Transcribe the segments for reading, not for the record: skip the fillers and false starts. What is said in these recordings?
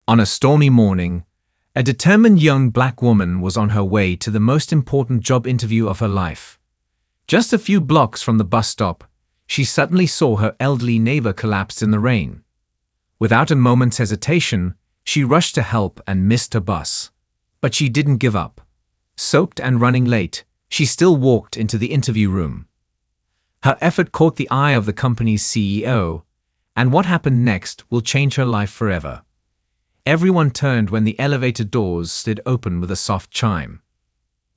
On a stormy morning, a determined young black woman was on her way to the most important job interview of her life. Just a few blocks from the bus stop, she suddenly saw her elderly neighbor collapsed in the rain. Without a moment's hesitation, she rushed to help and missed her bus. But she didn't give up. Soaked and running late, she still walked into the interview room. Her effort caught the eye of the company's CEO, and what happened next will change her life forever. Everyone turned when the elevator doors slid open with a soft chime.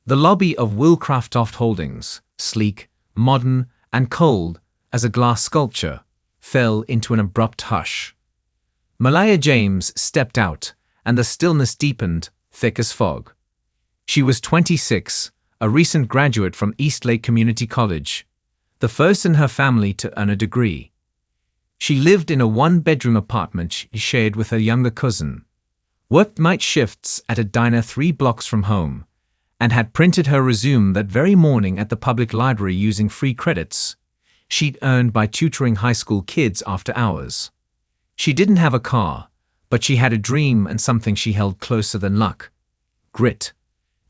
The lobby of Willcraft Holdings, sleek, modern, and cold as a glass sculpture, fell into an abrupt hush. Malaya James stepped out, and the stillness deepened, thick as fog. She was 26, a recent graduate from Eastlake Community College, the first in her family to earn a degree. She lived in a one-bedroom apartment she shared with her younger cousin, worked night shifts at a diner 3 blocks from home, and had printed her resume that very morning at the public library using free credits she'd earned by tutoring high school kids after hours. She didn't have a car, but she had a dream and something she held closer than luck: grit.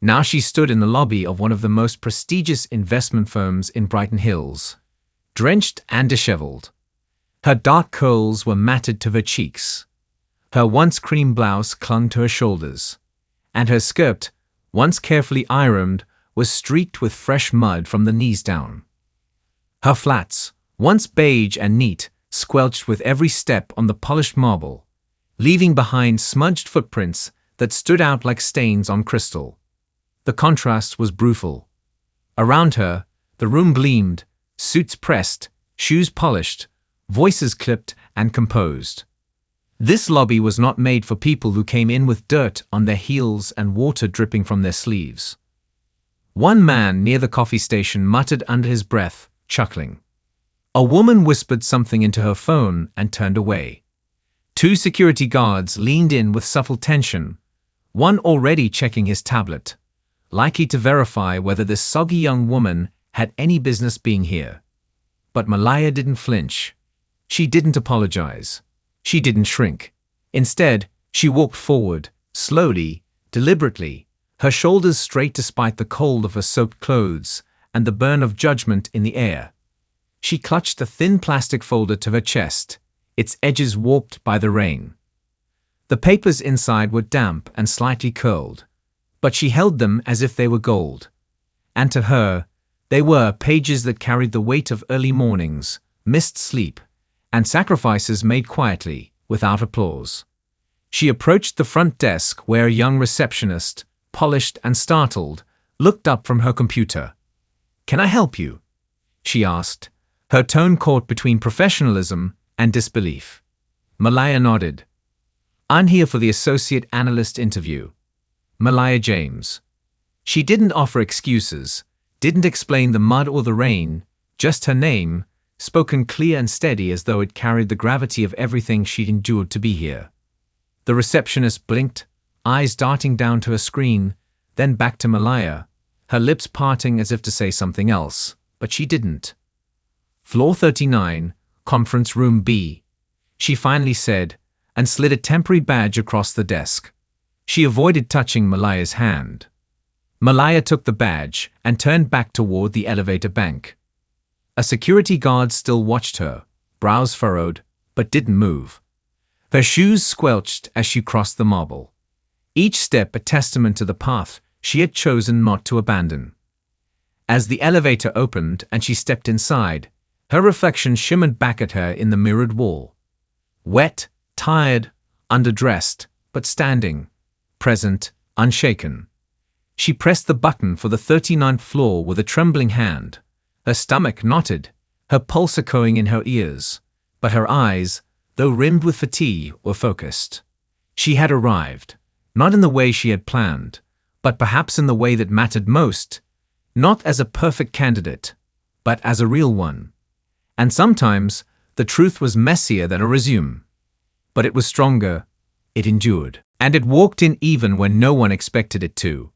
Now she stood in the lobby of one of the most prestigious investment firms in Brighton Hills, drenched and disheveled. Her dark curls were matted to her cheeks. Her once cream blouse clung to her shoulders, and her skirt, once carefully ironed, was streaked with fresh mud from the knees down. Her flats, once beige and neat, squelched with every step on the polished marble, leaving behind smudged footprints that stood out like stains on crystal. The contrast was brutal. Around her, the room gleamed, suits pressed, shoes polished, voices clipped and composed. This lobby was not made for people who came in with dirt on their heels and water dripping from their sleeves. One man near the coffee station muttered under his breath, chuckling. A woman whispered something into her phone and turned away. 2 security guards leaned in with subtle tension, one already checking his tablet, likely to verify whether this soggy young woman had any business being here. But Malaya didn't flinch. She didn't apologize. She didn't shrink. Instead, she walked forward, slowly, deliberately, her shoulders straight despite the cold of her soaked clothes and the burn of judgment in the air. She clutched a thin plastic folder to her chest, its edges warped by the rain. The papers inside were damp and slightly curled, but she held them as if they were gold. And to her, they were pages that carried the weight of early mornings, missed sleep, and sacrifices made quietly, without applause. She approached the front desk where a young receptionist, polished and startled, looked up from her computer. "Can I help you?" she asked, her tone caught between professionalism and disbelief. Malaya nodded. "I'm here for the associate analyst interview." Malaya James. She didn't offer excuses, didn't explain the mud or the rain, just her name, spoken clear and steady as though it carried the gravity of everything she'd endured to be here. The receptionist blinked, eyes darting down to her screen, then back to Malaya, her lips parting as if to say something else, but she didn't. "Floor 39, Conference Room B," she finally said, and slid a temporary badge across the desk. She avoided touching Malaya's hand. Malaya took the badge and turned back toward the elevator bank. A security guard still watched her, brows furrowed, but didn't move. Her shoes squelched as she crossed the marble, each step a testament to the path she had chosen not to abandon. As the elevator opened and she stepped inside, her reflection shimmered back at her in the mirrored wall. Wet, tired, underdressed, but standing, present, unshaken. She pressed the button for the 39th floor with a trembling hand. Her stomach knotted, her pulse echoing in her ears, but her eyes, though rimmed with fatigue, were focused. She had arrived, not in the way she had planned, but perhaps in the way that mattered most, not as a perfect candidate, but as a real one. And sometimes, the truth was messier than a resume. But it was stronger, it endured, and it walked in even when no one expected it to.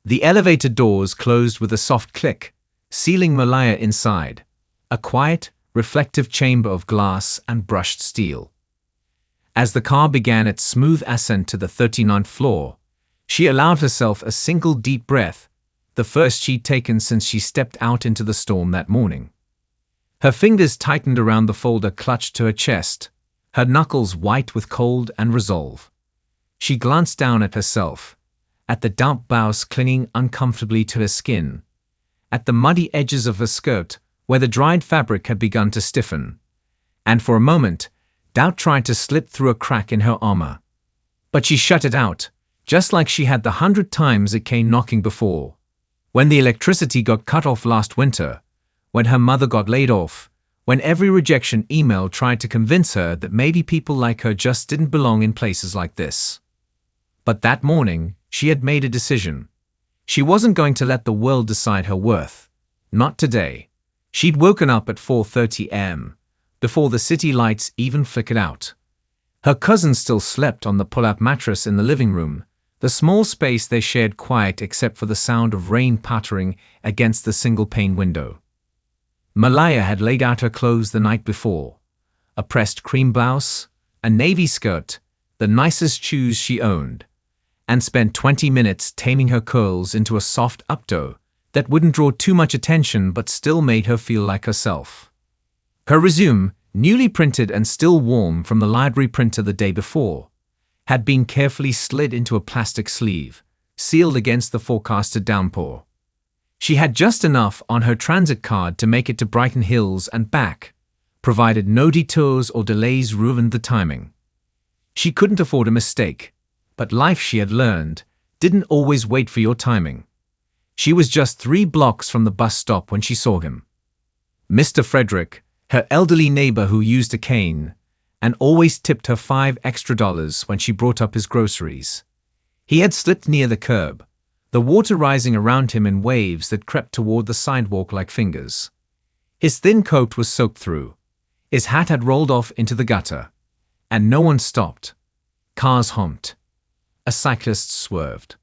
The elevator doors closed with a soft click, sealing Malaya inside, a quiet, reflective chamber of glass and brushed steel. As the car began its smooth ascent to the 39th floor, she allowed herself a single deep breath, the first she'd taken since she stepped out into the storm that morning. Her fingers tightened around the folder clutched to her chest, her knuckles white with cold and resolve. She glanced down at herself, at the damp blouse clinging uncomfortably to her skin, at the muddy edges of her skirt where the dried fabric had begun to stiffen, and for a moment, doubt tried to slip through a crack in her armor. But she shut it out, just like she had the 100 times it came knocking before. When the electricity got cut off last winter, when her mother got laid off, when every rejection email tried to convince her that maybe people like her just didn't belong in places like this. But that morning, she had made a decision. She wasn't going to let the world decide her worth. Not today. She'd woken up at 4:30 a.m., before the city lights even flickered out. Her cousin still slept on the pull-out mattress in the living room, the small space they shared quiet except for the sound of rain pattering against the single-pane window. Malaya had laid out her clothes the night before. A pressed cream blouse, a navy skirt, the nicest shoes she owned, and spent 20 minutes taming her curls into a soft updo that wouldn't draw too much attention but still made her feel like herself. Her resume, newly printed and still warm from the library printer the day before, had been carefully slid into a plastic sleeve, sealed against the forecasted downpour. She had just enough on her transit card to make it to Brighton Hills and back, provided no detours or delays ruined the timing. She couldn't afford a mistake, but life, she had learned, didn't always wait for your timing. She was just 3 blocks from the bus stop when she saw him. Mr. Frederick, her elderly neighbor who used a cane, and always tipped her $5 extra when she brought up his groceries. He had slipped near the curb, the water rising around him in waves that crept toward the sidewalk like fingers. His thin coat was soaked through. His hat had rolled off into the gutter. And no one stopped. Cars honked. A cyclist swerved.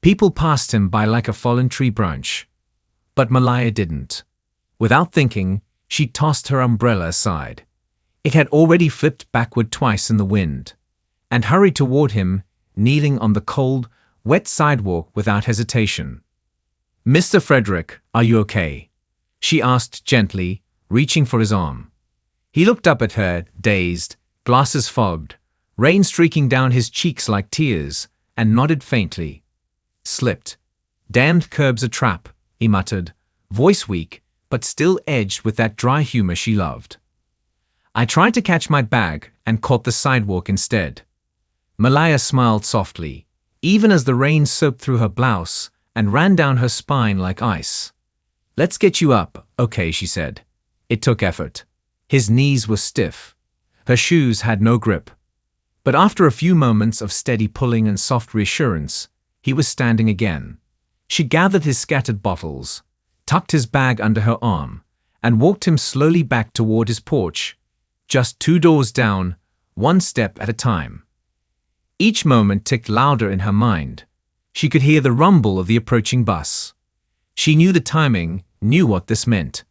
People passed him by like a fallen tree branch. But Malaya didn't. Without thinking, she tossed her umbrella aside. It had already flipped backward twice in the wind, and hurried toward him, kneeling on the cold, wet sidewalk without hesitation. "Mr. Frederick, are you okay?" she asked gently, reaching for his arm. He looked up at her, dazed, glasses fogged, rain streaking down his cheeks like tears, and nodded faintly. "Slipped. Damned curb's a trap," he muttered, voice weak, but still edged with that dry humor she loved. "I tried to catch my bag and caught the sidewalk instead." Malaya smiled softly, even as the rain soaked through her blouse and ran down her spine like ice. "Let's get you up, okay," she said. It took effort. His knees were stiff. Her shoes had no grip. But after a few moments of steady pulling and soft reassurance, he was standing again. She gathered his scattered bottles, tucked his bag under her arm, and walked him slowly back toward his porch, just 2 doors down, 1 step at a time. Each moment ticked louder in her mind. She could hear the rumble of the approaching bus. She knew the timing, knew what this meant.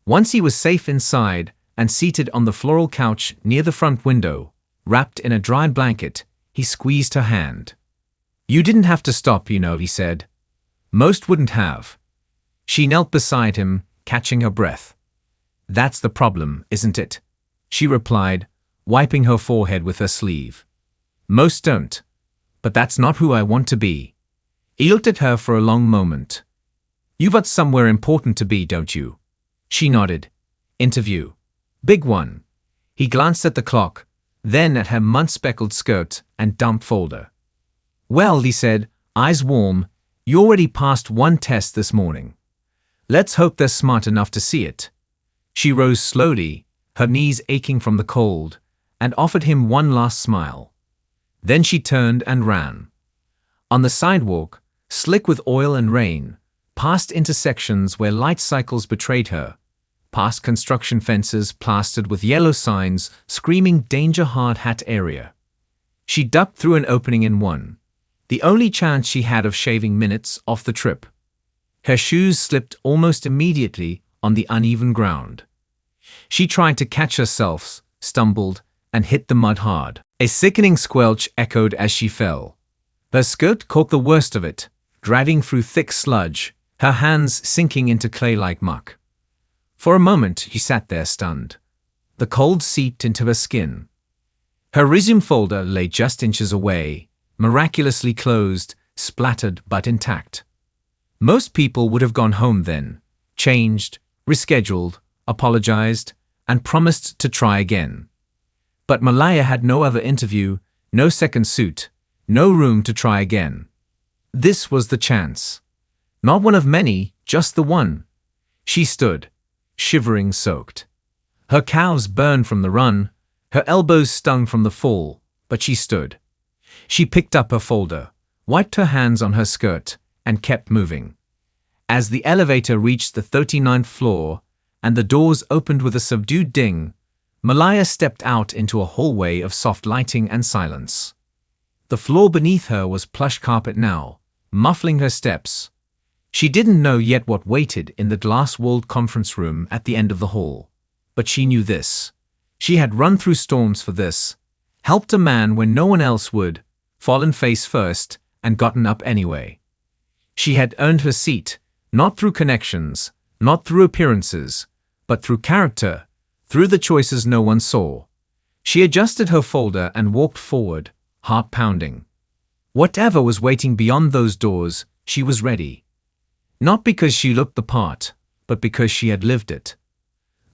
Once he was safe inside and seated on the floral couch near the front window, wrapped in a dried blanket, he squeezed her hand. "You didn't have to stop, you know," he said. "Most wouldn't have." She knelt beside him, catching her breath. "That's the problem, isn't it?" she replied, wiping her forehead with her sleeve. "Most don't. But that's not who I want to be." He looked at her for a long moment. "You've got somewhere important to be, don't you?" She nodded. "Interview. Big one." He glanced at the clock, then at her mud-speckled skirt and damp folder. "Well," he said, eyes warm, "you already passed 1 test this morning. Let's hope they're smart enough to see it." She rose slowly, her knees aching from the cold, and offered him one last smile. Then she turned and ran. On the sidewalk, slick with oil and rain, past intersections where light cycles betrayed her, past construction fences plastered with yellow signs screaming danger hard hat area. She ducked through an opening in one, the only chance she had of shaving minutes off the trip. Her shoes slipped almost immediately on the uneven ground. She tried to catch herself, stumbled, and hit the mud hard. A sickening squelch echoed as she fell. Her skirt caught the worst of it, driving through thick sludge, her hands sinking into clay-like muck. For a moment, she sat there stunned. The cold seeped into her skin. Her resume folder lay just inches away, miraculously closed, splattered but intact. Most people would have gone home then, changed, rescheduled, apologized, and promised to try again. But Malaya had no other interview, no second suit, no room to try again. This was the chance. Not one of many, just the one. She stood, shivering, soaked. Her calves burned from the run, her elbows stung from the fall, but she stood. She picked up her folder, wiped her hands on her skirt, and kept moving. As the elevator reached the 39th floor and the doors opened with a subdued ding, Malaya stepped out into a hallway of soft lighting and silence. The floor beneath her was plush carpet now, muffling her steps. She didn't know yet what waited in the glass-walled conference room at the end of the hall. But she knew this. She had run through storms for this, helped a man when no one else would, fallen face first, and gotten up anyway. She had earned her seat, not through connections, not through appearances, but through character, through the choices no one saw. She adjusted her folder and walked forward, heart pounding. Whatever was waiting beyond those doors, she was ready. Not because she looked the part, but because she had lived it.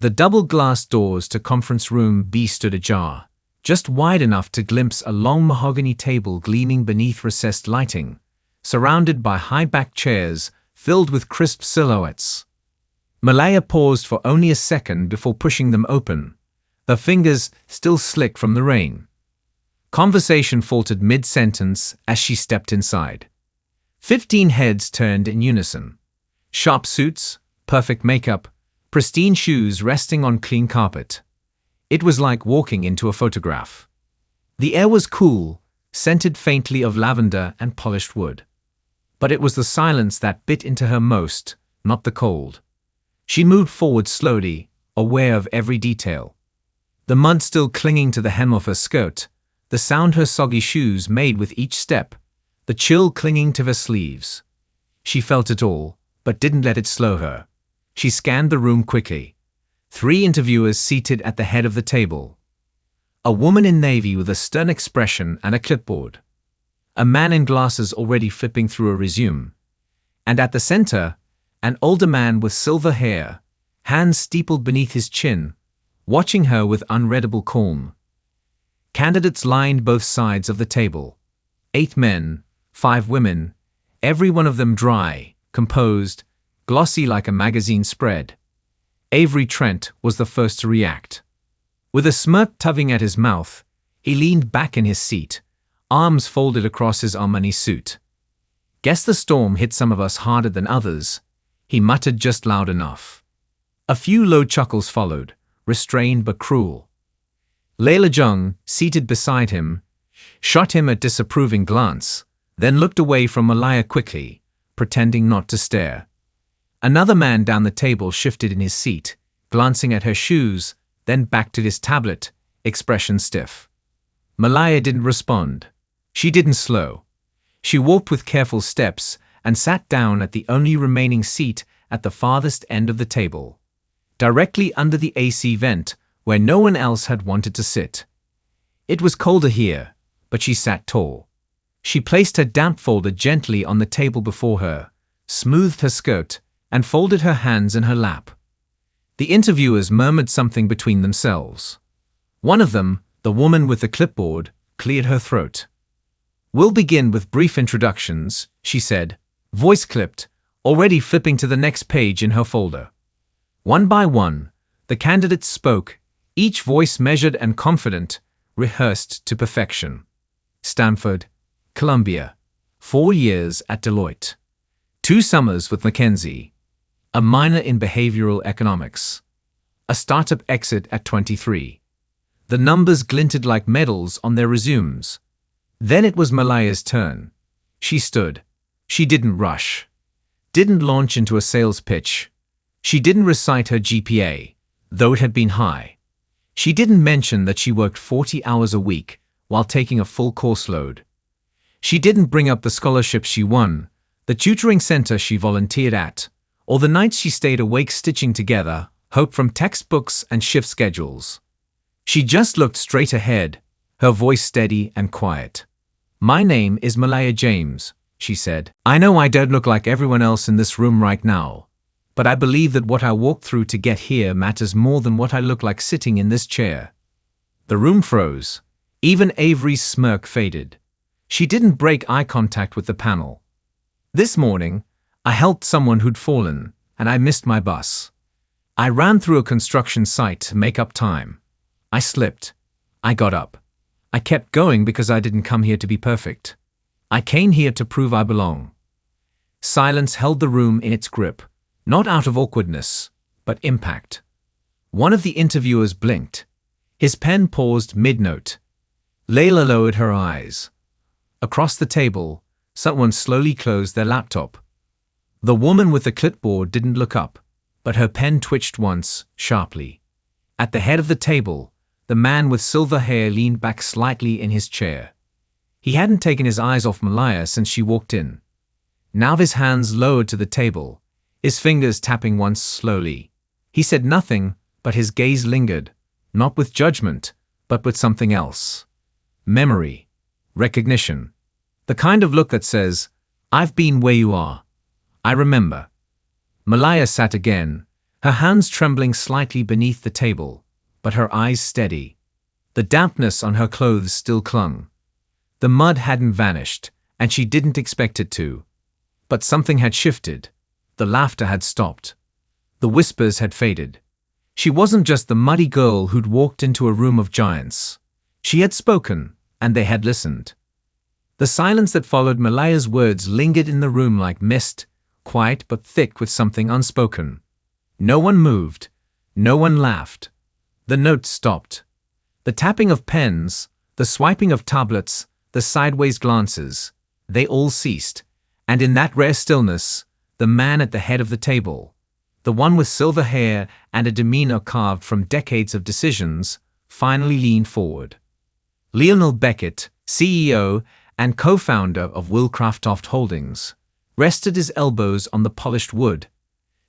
The double-glass doors to Conference Room B stood ajar, just wide enough to glimpse a long mahogany table gleaming beneath recessed lighting, surrounded by high-backed chairs filled with crisp silhouettes. Malaya paused for only a second before pushing them open, her fingers still slick from the rain. Conversation faltered mid-sentence as she stepped inside. 15 heads turned in unison. Sharp suits, perfect makeup, pristine shoes resting on clean carpet. It was like walking into a photograph. The air was cool, scented faintly of lavender and polished wood. But it was the silence that bit into her most, not the cold. She moved forward slowly, aware of every detail. The mud still clinging to the hem of her skirt, the sound her soggy shoes made with each step, the chill clinging to her sleeves. She felt it all, but didn't let it slow her. She scanned the room quickly. 3 interviewers seated at the head of the table. A woman in navy with a stern expression and a clipboard. A man in glasses already flipping through a resume. And at the center, an older man with silver hair, hands steepled beneath his chin, watching her with unreadable calm. Candidates lined both sides of the table. 8 men, 5 women, every one of them dry, composed, glossy like a magazine spread. Avery Trent was the first to react. With a smirk tugging at his mouth, he leaned back in his seat, arms folded across his Armani suit. "Guess the storm hit some of us harder than others," he muttered just loud enough. A few low chuckles followed, restrained but cruel. Layla Jung, seated beside him, shot him a disapproving glance, then looked away from Malaya quickly, pretending not to stare. Another man down the table shifted in his seat, glancing at her shoes, then back to his tablet, expression stiff. Malaya didn't respond. She didn't slow. She walked with careful steps and sat down at the only remaining seat at the farthest end of the table, directly under the AC vent where no one else had wanted to sit. It was colder here, but she sat tall. She placed her damp folder gently on the table before her, smoothed her skirt, and folded her hands in her lap. The interviewers murmured something between themselves. One of them, the woman with the clipboard, cleared her throat. "We'll begin with brief introductions," she said, voice clipped, already flipping to the next page in her folder. One by one, the candidates spoke, each voice measured and confident, rehearsed to perfection. Stanford, Columbia, 4 years at Deloitte, 2 summers with McKinsey, a minor in behavioral economics, a startup exit at 23. The numbers glinted like medals on their resumes. Then it was Malaya's turn. She stood. She didn't rush. Didn't launch into a sales pitch. She didn't recite her GPA, though it had been high. She didn't mention that she worked 40 hours a week, while taking a full course load. She didn't bring up the scholarship she won, the tutoring center she volunteered at, or the nights she stayed awake stitching together hope from textbooks and shift schedules. She just looked straight ahead, her voice steady and quiet. "My name is Malaya James," she said. "I know I don't look like everyone else in this room right now, but I believe that what I walked through to get here matters more than what I look like sitting in this chair." The room froze. Even Avery's smirk faded. She didn't break eye contact with the panel. "This morning, I helped someone who'd fallen, and I missed my bus. I ran through a construction site to make up time. I slipped. I got up. I kept going because I didn't come here to be perfect. I came here to prove I belong." Silence held the room in its grip, not out of awkwardness, but impact. One of the interviewers blinked. His pen paused mid-note. Layla lowered her eyes. Across the table, someone slowly closed their laptop. The woman with the clipboard didn't look up, but her pen twitched once, sharply. At the head of the table, the man with silver hair leaned back slightly in his chair. He hadn't taken his eyes off Malaya since she walked in. Now his hands lowered to the table, his fingers tapping once slowly. He said nothing, but his gaze lingered, not with judgment, but with something else. Memory. Recognition. The kind of look that says, "I've been where you are. I remember." Malaya sat again, her hands trembling slightly beneath the table, but her eyes steady. The dampness on her clothes still clung. The mud hadn't vanished, and she didn't expect it to. But something had shifted. The laughter had stopped. The whispers had faded. She wasn't just the muddy girl who'd walked into a room of giants. She had spoken, and they had listened. The silence that followed Malaya's words lingered in the room like mist, quiet but thick with something unspoken. No one moved. No one laughed. The notes stopped. The tapping of pens, the swiping of tablets, the sideways glances, they all ceased, and in that rare stillness, the man at the head of the table, the one with silver hair and a demeanor carved from decades of decisions, finally leaned forward. Lionel Beckett, CEO and co-founder of Willcraft Holdings, rested his elbows on the polished wood,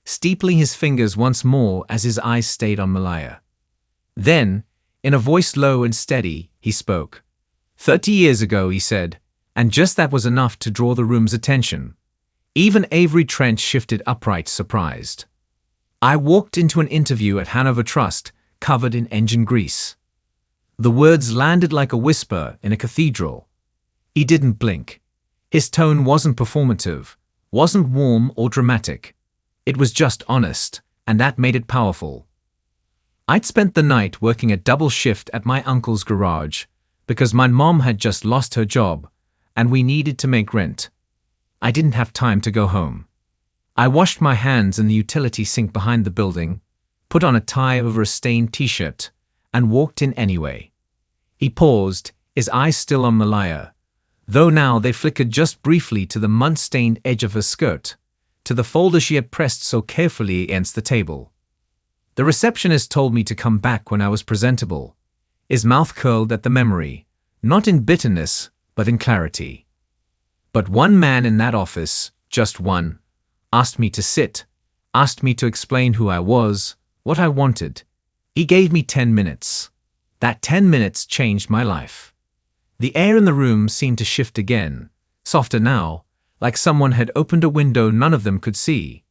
steepling his fingers once more as his eyes stayed on Malaya. Then, in a voice low and steady, he spoke. 30 years ago, he said, and just that was enough to draw the room's attention. Even Avery Trent shifted upright, surprised. "I walked into an interview at Hanover Trust, covered in engine grease." The words landed like a whisper in a cathedral. He didn't blink. His tone wasn't performative, wasn't warm or dramatic. It was just honest, and that made it powerful. "I'd spent the night working a double shift at my uncle's garage because my mom had just lost her job, and we needed to make rent. I didn't have time to go home. I washed my hands in the utility sink behind the building, put on a tie over a stained t-shirt, and walked in anyway." He paused, his eyes still on Malaya, though now they flickered just briefly to the mud-stained edge of her skirt, to the folder she had pressed so carefully against the table. "The receptionist told me to come back when I was presentable." His mouth curled at the memory, not in bitterness, but in clarity. "But one man in that office, just one, asked me to sit, asked me to explain who I was, what I wanted. He gave me 10 minutes. That 10 minutes changed my life." The air in the room seemed to shift again, softer now, like someone had opened a window none of them could see.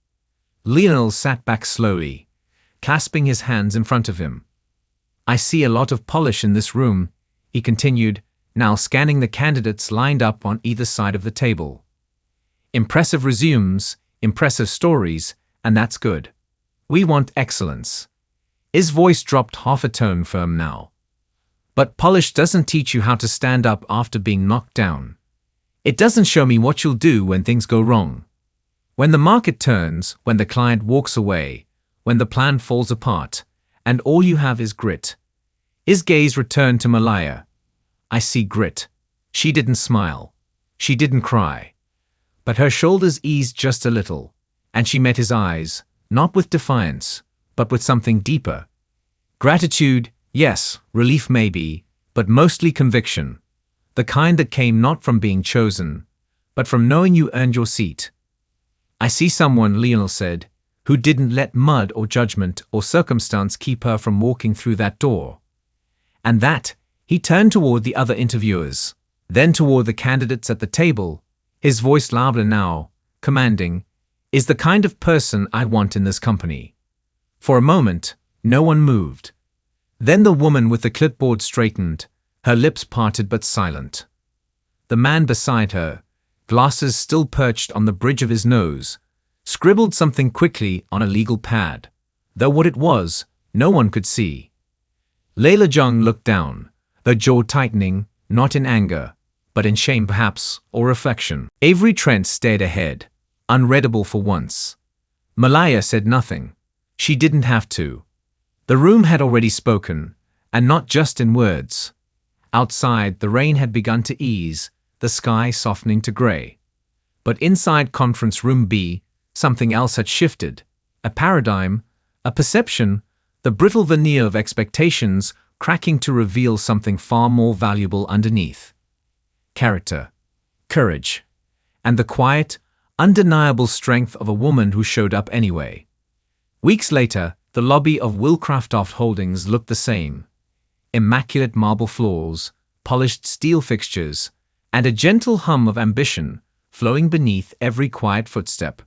Lionel sat back slowly, clasping his hands in front of him. "I see a lot of polish in this room," he continued, now scanning the candidates lined up on either side of the table. "Impressive resumes, impressive stories, and that's good. We want excellence." His voice dropped half a tone firm now. "But polish doesn't teach you how to stand up after being knocked down. It doesn't show me what you'll do when things go wrong. When the market turns, when the client walks away, when the plan falls apart, and all you have is grit." His gaze returned to Malaya. "I see grit." She didn't smile. She didn't cry. But her shoulders eased just a little, and she met his eyes, not with defiance, but with something deeper. Gratitude, yes, relief maybe, but mostly conviction. The kind that came not from being chosen, but from knowing you earned your seat. "I see someone," Lionel said, "who didn't let mud or judgment or circumstance keep her from walking through that door." And that, he turned toward the other interviewers, then toward the candidates at the table, his voice louder now, commanding, "is the kind of person I want in this company." For a moment, no one moved. Then the woman with the clipboard straightened, her lips parted but silent. The man beside her, glasses still perched on the bridge of his nose, scribbled something quickly on a legal pad, though what it was, no one could see. Leila Jung looked down, her jaw tightening, not in anger, but in shame perhaps, or reflection. Avery Trent stared ahead, unreadable for once. Malaya said nothing. She didn't have to. The room had already spoken, and not just in words. Outside, the rain had begun to ease, the sky softening to gray. But inside Conference Room B, something else had shifted. A paradigm, a perception, the brittle veneer of expectations cracking to reveal something far more valuable underneath. Character, courage, and the quiet, undeniable strength of a woman who showed up anyway. Weeks later, the lobby of Willcraft Holdings looked the same. Immaculate marble floors, polished steel fixtures, and a gentle hum of ambition flowing beneath every quiet footstep.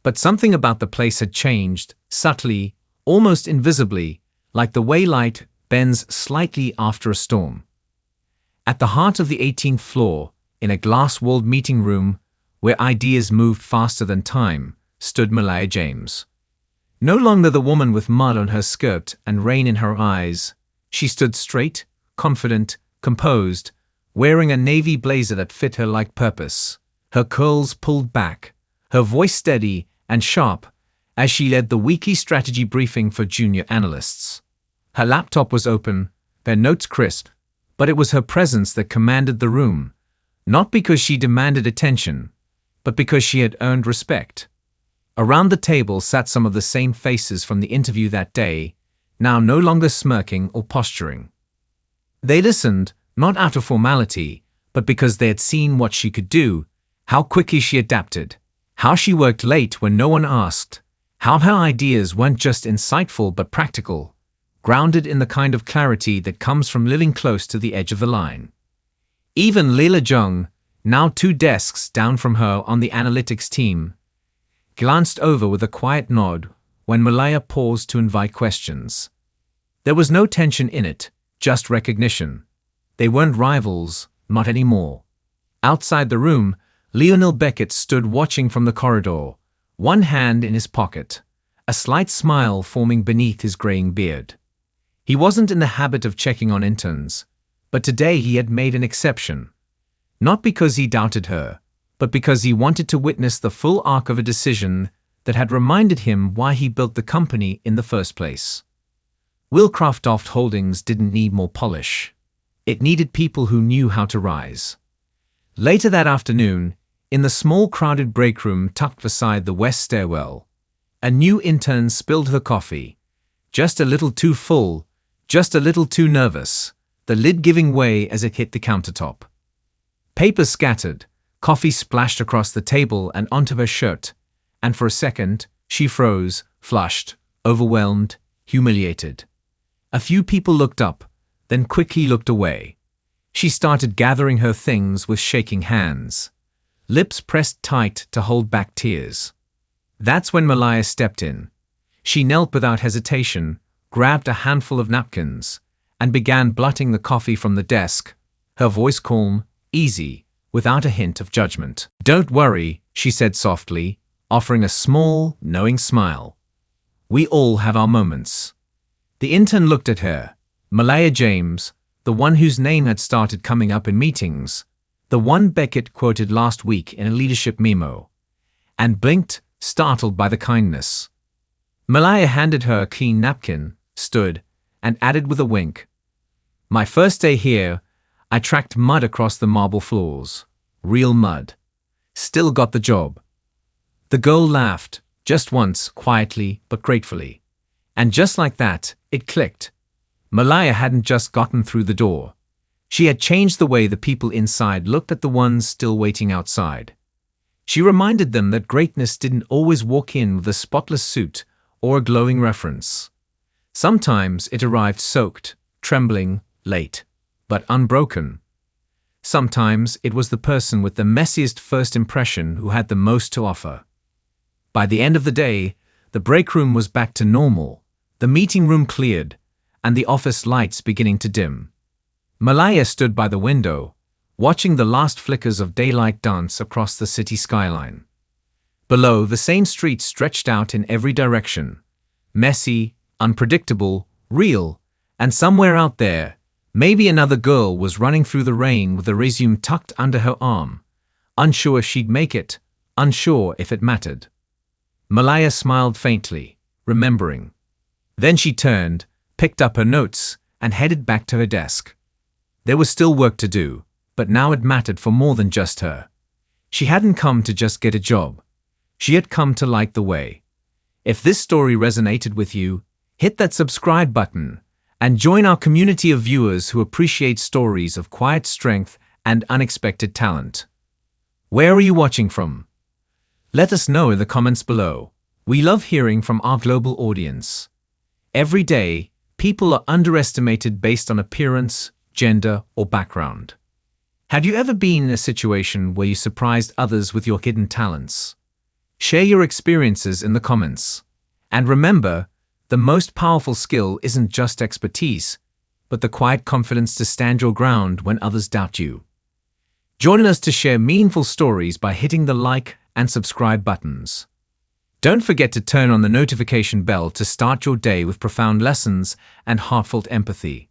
But something about the place had changed, subtly, almost invisibly, like the way light bends slightly after a storm. At the heart of the 18th floor, in a glass-walled meeting room where ideas moved faster than time, stood Malaya James. No longer the woman with mud on her skirt and rain in her eyes. She stood straight, confident, composed, wearing a navy blazer that fit her like purpose, her curls pulled back, her voice steady and sharp as she led the weekly strategy briefing for junior analysts. Her laptop was open, her notes crisp, but it was her presence that commanded the room, not because she demanded attention, but because she had earned respect. Around the table sat some of the same faces from the interview that day, now no longer smirking or posturing. They listened, not out of formality, but because they had seen what she could do, how quickly she adapted, how she worked late when no one asked, how her ideas weren't just insightful but practical, grounded in the kind of clarity that comes from living close to the edge of the line. Even Leila Jung, now 2 desks down from her on the analytics team, glanced over with a quiet nod when Malaya paused to invite questions. There was no tension in it, just recognition. They weren't rivals, not anymore. Outside the room, Lionel Beckett stood watching from the corridor, one hand in his pocket, a slight smile forming beneath his graying beard. He wasn't in the habit of checking on interns, but today he had made an exception. Not because he doubted her, but because he wanted to witness the full arc of a decision that had reminded him why he built the company in the first place. Willcraft Holdings didn't need more polish. It needed people who knew how to rise. Later that afternoon, in the small crowded break room tucked beside the west stairwell, a new intern spilled her coffee, just a little too full, just a little too nervous, the lid giving way as it hit the countertop. Paper scattered, coffee splashed across the table and onto her shirt, and for a second, she froze, flushed, overwhelmed, humiliated. A few people looked up, then quickly looked away. She started gathering her things with shaking hands, lips pressed tight to hold back tears. That's when Malaya stepped in. She knelt without hesitation, grabbed a handful of napkins, and began blotting the coffee from the desk, her voice calm, easy, without a hint of judgment. "Don't worry," she said softly, offering a small, knowing smile. "We all have our moments." The intern looked at her, Malaya James, the one whose name had started coming up in meetings, the one Beckett quoted last week in a leadership memo, and blinked, startled by the kindness. Malaya handed her a clean napkin, stood, and added with a wink, "My first day here, I tracked mud across the marble floors. Real mud. Still got the job." The girl laughed, just once, quietly but gratefully. And just like that, it clicked. Malaya hadn't just gotten through the door. She had changed the way the people inside looked at the ones still waiting outside. She reminded them that greatness didn't always walk in with a spotless suit or a glowing reference. Sometimes it arrived soaked, trembling, late, but unbroken. Sometimes it was the person with the messiest first impression who had the most to offer. By the end of the day, the break room was back to normal, the meeting room cleared, and the office lights beginning to dim. Malaya stood by the window, watching the last flickers of daylight dance across the city skyline. Below, the same street stretched out in every direction, messy, unpredictable, real, and somewhere out there, maybe another girl was running through the rain with a resume tucked under her arm, unsure if she'd make it, unsure if it mattered. Malaya smiled faintly, remembering. Then she turned, picked up her notes, and headed back to her desk. There was still work to do, but now it mattered for more than just her. She hadn't come to just get a job. She had come to light the way. If this story resonated with you, hit that subscribe button and join our community of viewers who appreciate stories of quiet strength and unexpected talent. Where are you watching from? Let us know in the comments below. We love hearing from our global audience. Every day, people are underestimated based on appearance, gender, or background. Have you ever been in a situation where you surprised others with your hidden talents? Share your experiences in the comments. And remember, the most powerful skill isn't just expertise, but the quiet confidence to stand your ground when others doubt you. Join us to share meaningful stories by hitting the like and subscribe buttons. Don't forget to turn on the notification bell to start your day with profound lessons and heartfelt empathy.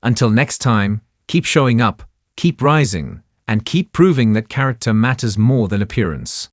Until next time, keep showing up, keep rising, and keep proving that character matters more than appearance.